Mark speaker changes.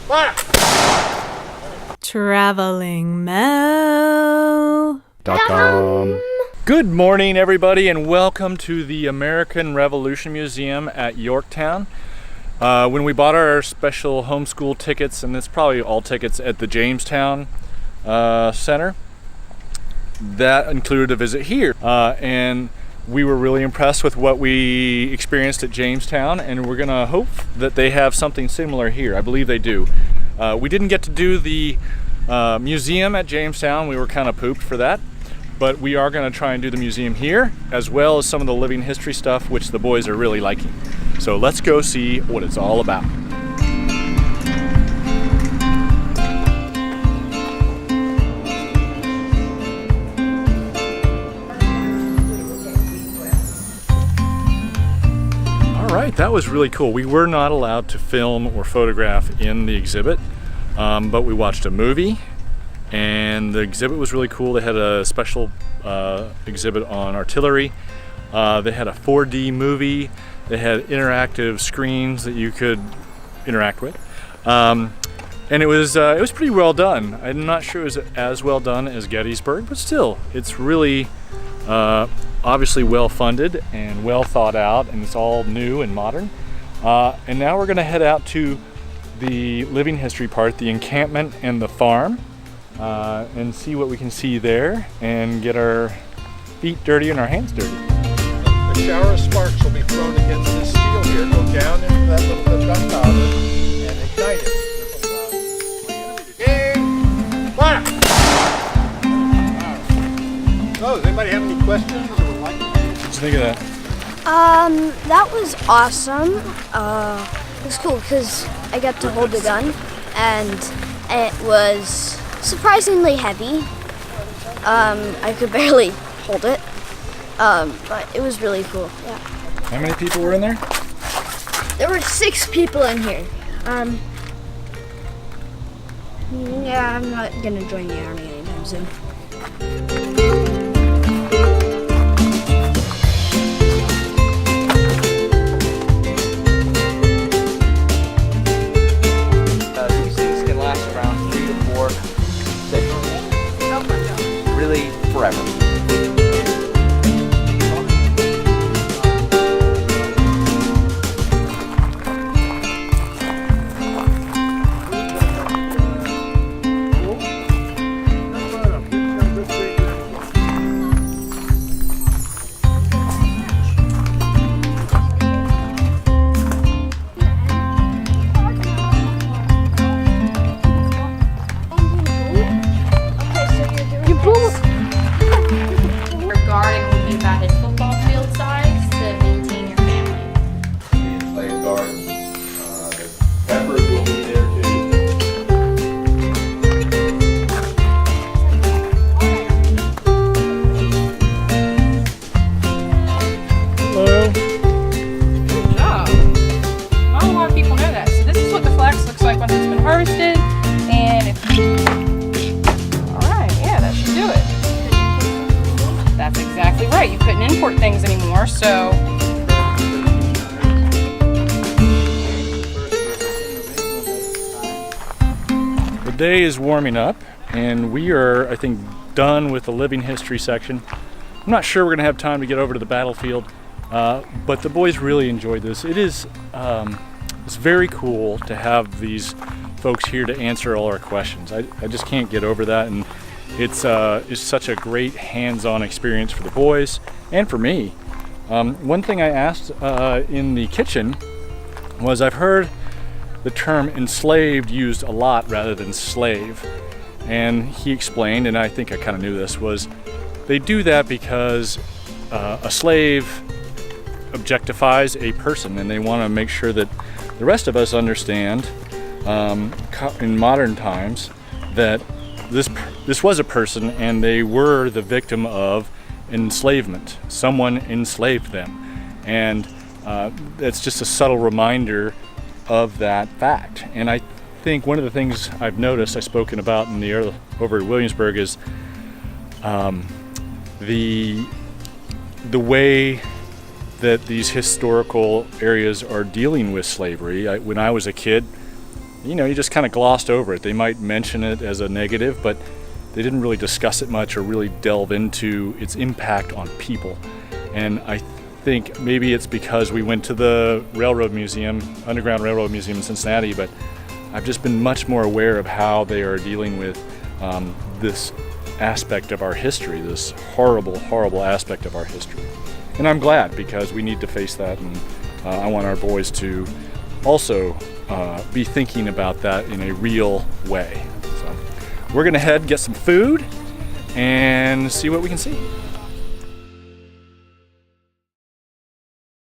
Speaker 1: TravelingMel.com. Good morning, everybody, and welcome to the American Revolution Museum at Yorktown. When we bought our special homeschool tickets, and it's probably all tickets at the Jamestown Center, that included a visit here. And we were really impressed with what we experienced at Jamestown, and we're gonna hope that they have something similar here. I believe they do. We didn't get to do the museum at Jamestown. We were kind of pooped for that, but we are gonna try and do the museum here, as well as some of the living history stuff, which the boys are really liking. So let's go see what it's all about. Alright, that was really cool. We were not allowed to film or photograph in the exhibit, but we watched a movie, and the exhibit was really cool. They had a special exhibit on artillery. They had a 4D movie. They had interactive screens that you could interact with, and it was pretty well done. I'm not sure it was as well done as Gettysburg, but still, it's really obviously well funded and well thought out, and it's all new and modern. And now we're going to head out to the living history part, the encampment and the farm, and see what we can see there and get our feet dirty and our hands dirty. A shower of sparks will be thrown against this steel here, go down into that little bit of gunpowder and ignite it. Fire! So, does anybody have any questions or would like to? What did you think of that?
Speaker 2: That was awesome. It was cool because I got to hold the gun, and it was surprisingly heavy. I could barely hold it, but it was really cool. Yeah.
Speaker 1: How many people were in there?
Speaker 2: There were 6 people in here. Yeah, I'm not gonna join the army anytime soon.
Speaker 3: These things can last around 3 to 4 seconds. Really forever.
Speaker 4: Right, you couldn't import things anymore, so.
Speaker 1: The day is warming up, and we are, I think, done with the living history section. I'm not sure we're going to have time to get over to the battlefield, but the boys really enjoyed this. It's very cool to have these folks here to answer all our questions. I just can't get over that, and it's such a great hands-on experience for the boys and for me. One thing I asked in the kitchen was, I've heard the term enslaved used a lot rather than slave, and he explained, and I think I kind of knew this, was they do that because a slave objectifies a person, and they want to make sure that the rest of us understand in modern times that this was a person and they were the victim of enslavement. Someone enslaved them, and it's just a subtle reminder of that fact. And I think one of the things I've noticed, I've spoken about in the over at Williamsburg, is the way that these historical areas are dealing with slavery. When I was a kid, you just kind of glossed over it. They might mention it as a negative, but they didn't really discuss it much or really delve into its impact on people. And I think maybe it's because we went to the Railroad Museum, Underground Railroad Museum in Cincinnati, but I've just been much more aware of how they are dealing with this aspect of our history, this horrible, horrible aspect of our history. And I'm glad, because we need to face that, and I want our boys to also be thinking about that in a real way. So we're gonna head get some food and see what we can see.